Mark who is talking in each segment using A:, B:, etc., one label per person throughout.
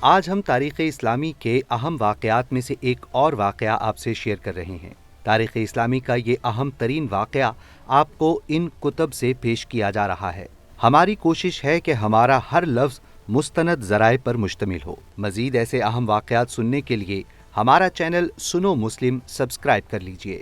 A: آج ہم تاریخ اسلامی کے اہم واقعات میں سے ایک اور واقعہ آپ سے شیئر کر رہے ہیں۔ تاریخ اسلامی کا یہ اہم ترین واقعہ آپ کو ان کتب سے پیش کیا جا رہا ہے۔ ہماری کوشش ہے کہ ہمارا ہر لفظ مستند ذرائع پر مشتمل ہو۔ مزید ایسے اہم واقعات سننے کے لیے ہمارا چینل سنو مسلم سبسکرائب کر لیجئے۔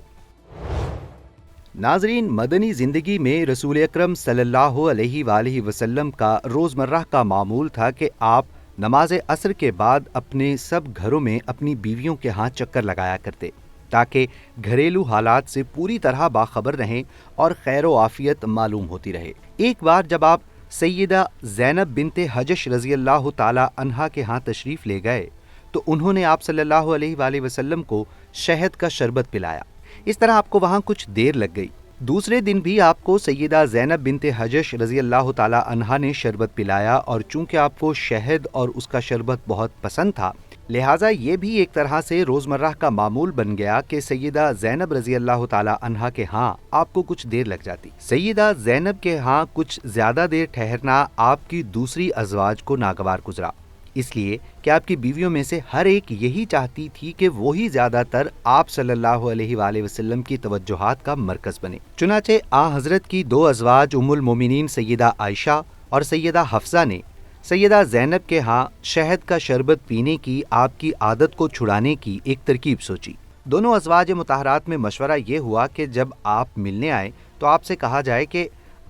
A: ناظرین، مدنی زندگی میں رسول اکرم صلی اللہ علیہ وآلہ وسلم کا روزمرہ کا معمول تھا کہ آپ نماز عصر کے بعد اپنے سب گھروں میں اپنی بیویوں کے ہاں چکر لگایا کرتے تاکہ گھریلو حالات سے پوری طرح باخبر رہیں اور خیر و عافیت معلوم ہوتی رہے۔ ایک بار جب آپ سیدہ زینب بنت حجش رضی اللہ تعالی عنہا کے ہاں تشریف لے گئے تو انہوں نے آپ صلی اللہ علیہ وآلہ وسلم کو شہد کا شربت پلایا۔ اس طرح آپ کو وہاں کچھ دیر لگ گئی۔ دوسرے دن بھی آپ کو سیدہ زینب بنت حجش رضی اللہ تعالی عنہا نے شربت پلایا، اور چونکہ آپ کو شہد اور اس کا شربت بہت پسند تھا، لہٰذا یہ بھی ایک طرح سے روزمرہ کا معمول بن گیا کہ سیدہ زینب رضی اللہ تعالی عنہا کے ہاں آپ کو کچھ دیر لگ جاتی۔ سیدہ زینب کے ہاں کچھ زیادہ دیر ٹھہرنا آپ کی دوسری ازواج کو ناگوار گزرا، اس لیے کہ آپ کی بیویوں میں سے ہر ایک یہی چاہتی تھی کہ وہی زیادہ تر آپ صلی اللہ علیہ وآلہ وسلم کی توجہات کا مرکز بنے۔ چنانچہ حضرت کی دو ازواج ام المومنین سیدہ عائشہ اور سیدہ حفصہ نے سیدہ زینب کے ہاں شہد کا شربت پینے کی آپ کی عادت کو چھڑانے کی ایک ترکیب سوچی۔ دونوں ازواج مطہرات میں مشورہ یہ ہوا کہ جب آپ ملنے آئیں تو آپ سے کہا جائے کہ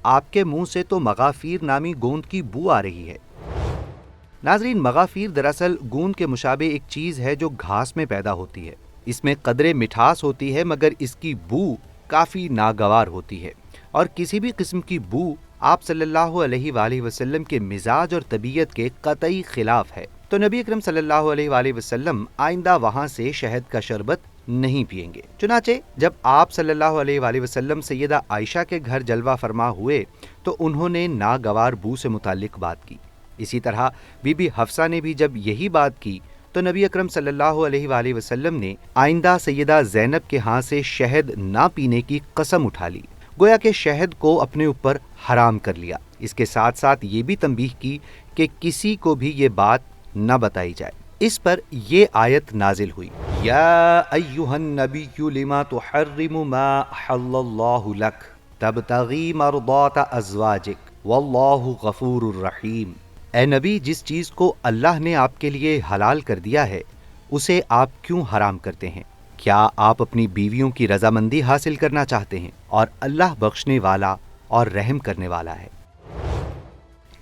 A: آپ کے منہ سے تو مغافیر نامی گوند کی بو آ رہی ہے۔ ناظرین، مغافیر دراصل گوند کے مشابہ ایک چیز ہے جو گھاس میں پیدا ہوتی ہے۔ اس میں قدرے مٹھاس ہوتی ہے مگر اس کی بو کافی ناگوار ہوتی ہے، اور کسی بھی قسم کی بو آپ صلی اللہ علیہ وآلہ وسلم کے مزاج اور طبیعت کے قطعی خلاف ہے۔ تو نبی اکرم صلی اللہ علیہ وآلہ وسلم آئندہ وہاں سے شہد کا شربت نہیں پئیں گے۔ چنانچہ جب آپ صلی اللہ علیہ وآلہ وسلم سیدہ عائشہ کے گھر جلوہ فرما ہوئے تو انہوں نے ناگوار بو سے متعلق بات کی۔ اسی طرح بی بی حفصہ نے بھی جب یہی بات کی تو نبی اکرم صلی اللہ علیہ وآلہ وسلم نے آئندہ سیدہ زینب کے ہاں سے شہد نہ پینے کی قسم اٹھا لی، گویا کہ شہد کو اپنے اوپر حرام کر لیا۔ اس کے ساتھ ساتھ یہ بھی تنبیہ کی کہ کسی کو بھی یہ بات نہ بتائی جائے۔ اس پر یہ آیت نازل ہوئی، یا ایہا النبی لما تحرم ما احل اللہ لک تبتغی مرضات ازواجک واللہ غفور الرحیم۔ اے نبی، جس چیز کو اللہ نے آپ کے لیے حلال کر دیا ہے اسے آپ کیوں حرام کرتے ہیں؟ کیا آپ اپنی بیویوں کی رضامندی حاصل کرنا چاہتے ہیں؟ اور اللہ بخشنے والا اور رحم کرنے والا ہے۔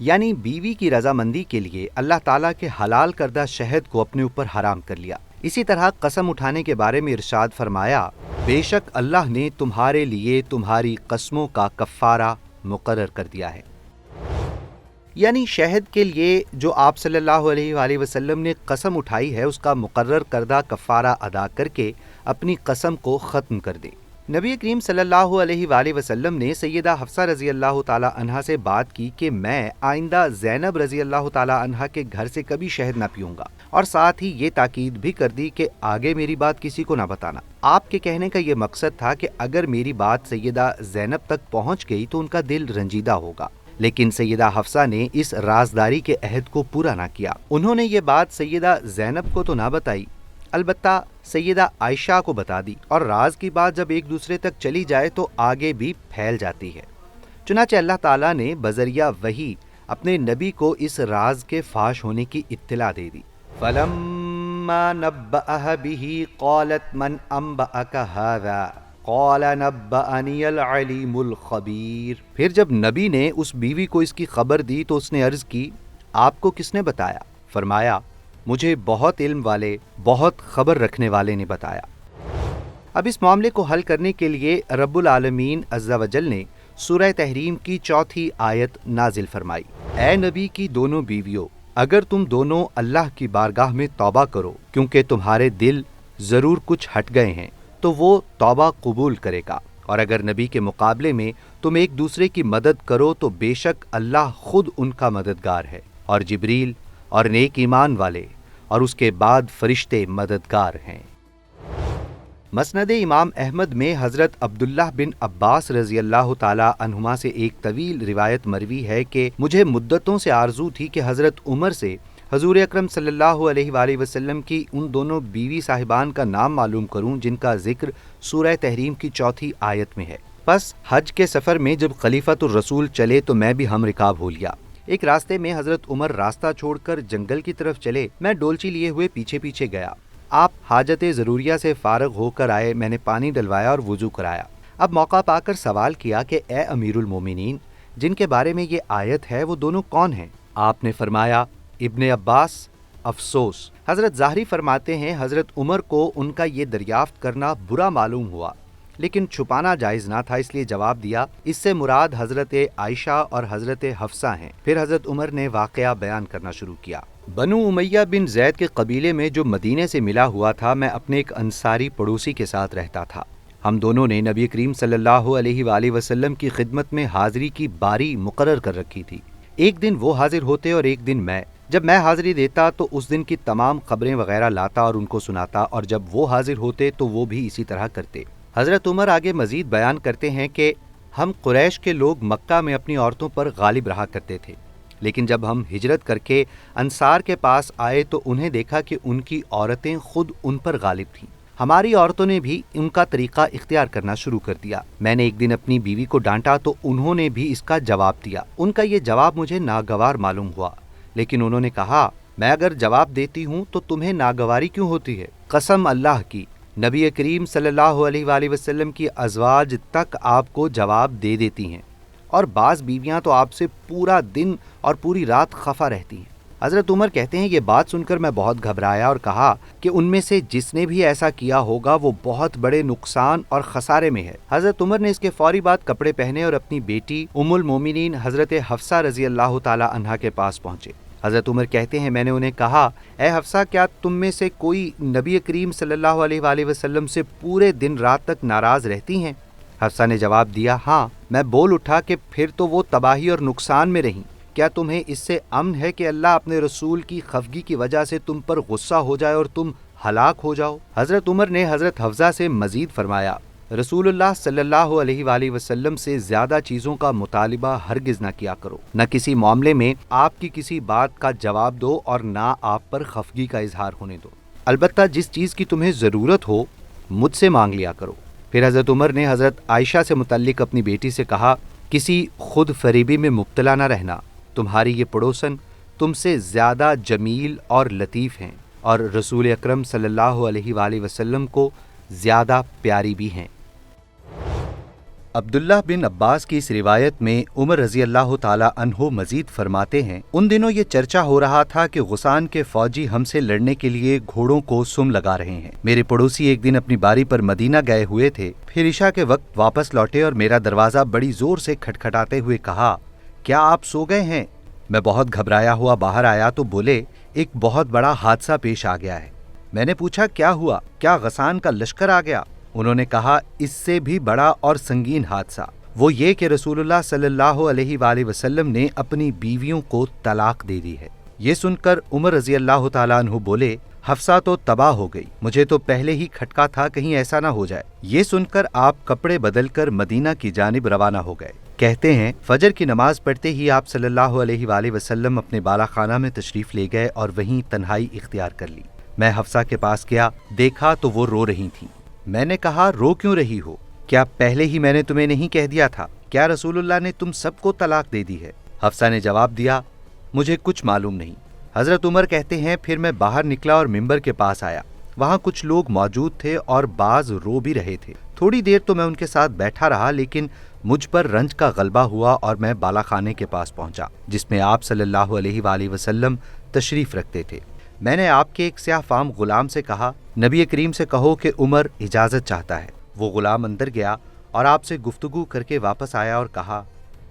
A: یعنی بیوی کی رضامندی کے لیے اللہ تعالیٰ کے حلال کردہ شہد کو اپنے اوپر حرام کر لیا۔ اسی طرح قسم اٹھانے کے بارے میں ارشاد فرمایا، بے شک اللہ نے تمہارے لیے تمہاری قسموں کا کفارہ مقرر کر دیا ہے۔ یعنی شہد کے لیے جو آپ صلی اللہ علیہ وآلہ وسلم نے قسم اٹھائی ہے اس کا مقرر کردہ کفارہ ادا کر کے اپنی قسم کو ختم کر دیں۔ نبی کریم صلی اللہ علیہ وآلہ وسلم نے سیدہ حفصہ رضی اللہ تعالی عنہا سے بات کی کہ میں آئندہ زینب رضی اللہ تعالی عنہا کے گھر سے کبھی شہد نہ پیوں گا، اور ساتھ ہی یہ تاکید بھی کر دی کہ آگے میری بات کسی کو نہ بتانا۔ آپ کے کہنے کا یہ مقصد تھا کہ اگر میری بات سیدہ زینب تک پہنچ گئی تو ان کا دل رنجیدہ ہوگا، لیکن سیدہ حفصہ نے اس رازداری کے عہد کو پورا نہ کیا۔ انہوں نے یہ بات سیدہ زینب کو تو نہ بتائی، البتہ سیدہ عائشہ کو بتا دی، اور راز کی بات جب ایک دوسرے تک چلی جائے تو آگے بھی پھیل جاتی ہے۔ چنانچہ اللہ تعالیٰ نے بذریعہ وحی اپنے نبی کو اس راز کے فاش ہونے کی اطلاع دے دی۔ فَلَمَّا نَبَّأَهَا بِهِ قَالَتْ مَنْ أَنبَأَكَ هَذَا قال نبأنی العلیم الخبیر۔ پھر جب نبی نے اس بیوی کو اس کی خبر دی تو اس نے عرض کی، آپ کو کس نے بتایا؟ فرمایا، مجھے بہت علم والے، بہت خبر رکھنے والے نے بتایا۔ اب اس معاملے کو حل کرنے کے لیے رب العالمین عز و جل نے سورہ تحریم کی 4 آیت نازل فرمائی، اے نبی کی دونوں بیویوں، اگر تم دونوں اللہ کی بارگاہ میں توبہ کرو، کیونکہ تمہارے دل ضرور کچھ ہٹ گئے ہیں، تو وہ توبہ قبول کرے گا، اور اگر نبی کے مقابلے میں تم ایک دوسرے کی مدد کرو تو بے شک اللہ خود ان کا مددگار ہے، اور جبریل اور نیک ایمان والے اور اس کے بعد فرشتے مددگار ہیں۔ مسند امام احمد میں حضرت عبداللہ بن عباس رضی اللہ تعالی عنہما سے ایک طویل روایت مروی ہے کہ مجھے مدتوں سے آرزو تھی کہ حضرت عمر سے حضور اکرم صلی اللہ علیہ وآلہ وسلم کی ان دونوں بیوی صاحبان کا نام معلوم کروں جن کا ذکر سورہ تحریم کی 4 آیت میں ہے۔ پس حج کے سفر میں جب خلیفۃ الرسول چلے تو میں بھی ہم رکاب ہو لیا۔ ایک راستے میں حضرت عمر راستہ چھوڑ کر جنگل کی طرف چلے، میں ڈولچی لیے ہوئے پیچھے پیچھے گیا۔ آپ حاجت ضروریہ سے فارغ ہو کر آئے، میں نے پانی ڈلوایا اور وضو کرایا۔ اب موقع پا کر سوال کیا کہ اے امیر المومنین، جن کے بارے میں یہ آیت ہے وہ دونوں کون ہیں؟ آپ نے فرمایا ابن عباس، افسوس۔ حضرت ظاہری فرماتے ہیں حضرت عمر کو ان کا یہ دریافت کرنا برا معلوم ہوا، لیکن چھپانا جائز نہ تھا، اس لیے جواب دیا اس سے مراد حضرت عائشہ اور حضرت حفصہ ہیں۔ پھر حضرت عمر نے واقعہ بیان کرنا شروع کیا۔ بنو امیہ بن زید کے قبیلے میں جو مدینے سے ملا ہوا تھا، میں اپنے ایک انصاری پڑوسی کے ساتھ رہتا تھا۔ ہم دونوں نے نبی کریم صلی اللہ علیہ وآلہ وسلم کی خدمت میں حاضری کی باری مقرر کر رکھی تھی۔ ایک دن وہ حاضر ہوتے اور ایک دن میں۔ جب میں حاضری دیتا تو اس دن کی تمام خبریں وغیرہ لاتا اور ان کو سناتا، اور جب وہ حاضر ہوتے تو وہ بھی اسی طرح کرتے۔ حضرت عمر آگے مزید بیان کرتے ہیں کہ ہم قریش کے لوگ مکہ میں اپنی عورتوں پر غالب رہا کرتے تھے، لیکن جب ہم ہجرت کر کے انصار کے پاس آئے تو انہیں دیکھا کہ ان کی عورتیں خود ان پر غالب تھیں۔ ہماری عورتوں نے بھی ان کا طریقہ اختیار کرنا شروع کر دیا۔ میں نے ایک دن اپنی بیوی کو ڈانٹا تو انہوں نے بھی اس کا جواب دیا۔ ان کا یہ جواب مجھے ناگوار معلوم ہوا، لیکن انہوں نے کہا میں اگر جواب دیتی ہوں تو تمہیں ناگواری کیوں ہوتی ہے؟ قسم اللہ کی، نبی کریم صلی اللہ علیہ وآلہ وسلم کی ازواج تک آپ کو جواب دے دیتی ہیں، اور بعض بیویاں تو آپ سے پورا دن اور پوری رات خفا رہتی ہیں۔ حضرت عمر کہتے ہیں یہ بات سن کر میں بہت گھبرایا اور کہا کہ ان میں سے جس نے بھی ایسا کیا ہوگا وہ بہت بڑے نقصان اور خسارے میں ہے۔ حضرت عمر نے اس کے فوری بعد کپڑے پہنے اور اپنی بیٹی ام المومنین حضرت حفصہ رضی اللہ تعالی عنہا کے پاس پہنچے۔ حضرت عمر کہتے ہیں میں نے انہیں کہا اے حفصہ، کیا تم میں سے کوئی نبی کریم صلی اللہ علیہ وآلہ وسلم سے پورے دن رات تک ناراض رہتی ہیں؟ حفصہ نے جواب دیا ہاں۔ میں بول اٹھا کہ پھر تو وہ تباہی اور نقصان میں رہیں۔ کیا تمہیں اس سے امن ہے کہ اللہ اپنے رسول کی خفگی کی وجہ سے تم پر غصہ ہو جائے اور تم ہلاک ہو جاؤ؟ حضرت عمر نے حضرت حفصہ سے مزید فرمایا رسول اللہ صلی اللہ علیہ وآلہ وسلم سے زیادہ چیزوں کا مطالبہ ہرگز نہ کیا کرو، نہ کسی معاملے میں آپ کی کسی بات کا جواب دو اور نہ آپ پر خفگی کا اظہار ہونے دو، البتہ جس چیز کی تمہیں ضرورت ہو مجھ سے مانگ لیا کرو۔ پھر حضرت عمر نے حضرت عائشہ سے متعلق اپنی بیٹی سے کہا کسی خود فریبی میں مبتلا نہ رہنا، تمہاری یہ پڑوسن تم سے زیادہ جمیل اور لطیف ہیں اور رسول اکرم صلی اللہ علیہ وآلہ وسلم کو زیادہ پیاری بھی ہیں۔ عبداللہ بن عباس کی اس روایت میں عمر رضی اللہ تعالی عنہ مزید فرماتے ہیں ان دنوں یہ چرچا ہو رہا تھا کہ غسان کے فوجی ہم سے لڑنے کے لیے گھوڑوں کو سم لگا رہے ہیں۔ میرے پڑوسی ایک دن اپنی باری پر مدینہ گئے ہوئے تھے، پھر عشاء کے وقت واپس لوٹے اور میرا دروازہ بڑی زور سے کھٹکھٹاتے ہوئے کہا کیا آپ سو گئے ہیں؟ میں بہت گھبرایا ہوا باہر آیا تو بولے ایک بہت بڑا حادثہ پیش آ گیا ہے۔ میں نے پوچھا کیا ہوا؟ کیا غسان کا لشکر آ گیا؟ انہوں نے کہا اس سے بھی بڑا اور سنگین حادثہ، وہ یہ کہ رسول اللہ صلی اللہ علیہ وآلہ وسلم نے اپنی بیویوں کو طلاق دے دی ہے۔ یہ سن کر عمر رضی اللہ تعالیٰ عنہ بولے حفصہ تو تباہ ہو گئی، مجھے تو پہلے ہی کھٹکا تھا کہیں ایسا نہ ہو جائے۔ یہ سن کر آپ کپڑے بدل کر مدینہ کی جانب روانہ ہو گئے۔ کہتے ہیں فجر کی نماز پڑھتے ہی آپ صلی اللہ علیہ وآلہ وسلم اپنے بالا خانہ میں تشریف لے گئے اور وہیں تنہائی اختیار کر لی۔ میں حفصہ کے پاس گیا، دیکھا تو وہ رو رہی تھیں۔ میں نے کہا رو کیوں رہی ہو؟ کیا پہلے ہی میں نے تمہیں نہیں کہہ دیا تھا؟ کیا رسول اللہ نے تم سب کو طلاق دے دی ہے؟ حفصہ نے جواب دیا مجھے کچھ معلوم نہیں۔ حضرت عمر کہتے ہیں پھر میں باہر نکلا اور ممبر کے پاس آیا، وہاں کچھ لوگ موجود تھے اور بعض رو بھی رہے تھے۔ تھوڑی دیر تو میں ان کے ساتھ بیٹھا رہا، لیکن مجھ پر رنج کا غلبہ ہوا اور میں بالا خانے کے پاس پہنچا جس میں آپ صلی اللہ علیہ وآلہ وسلم تشریف رکھتے تھے۔ میں نے آپ کے ایک سیاہ فام غلام سے کہا نبی کریم سے کہو کہ عمر اجازت چاہتا ہے۔ وہ غلام اندر گیا اور آپ سے گفتگو کر کے واپس آیا اور کہا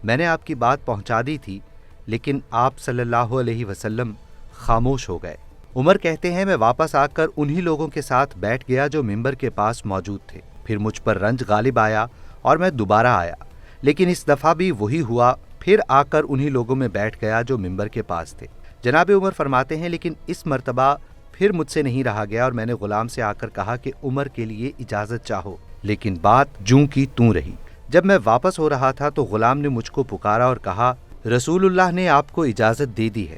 A: میں نے آپ کی بات پہنچا دی تھی، لیکن آپ صلی اللہ علیہ وسلم خاموش ہو گئے۔ عمر کہتے ہیں میں واپس آ کر انہی لوگوں کے ساتھ بیٹھ گیا جو ممبر کے پاس موجود تھے۔ پھر مجھ پر رنج غالب آیا اور میں دوبارہ آیا، لیکن اس دفعہ بھی وہی ہوا، پھر آ کر انہی لوگوں میں بیٹھ گیا جو ممبر کے پاس تھے۔ جناب عمر فرماتے ہیں لیکن اس مرتبہ پھر مجھ سے نہیں رہا گیا اور میں نے غلام سے آ کر کہا کہ عمر کے لیے اجازت چاہو، لیکن بات جوں کی توں رہی۔ جب میں واپس ہو رہا تھا تو غلام نے مجھ کو پکارا اور کہا رسول اللہ نے آپ کو اجازت دے دی ہے۔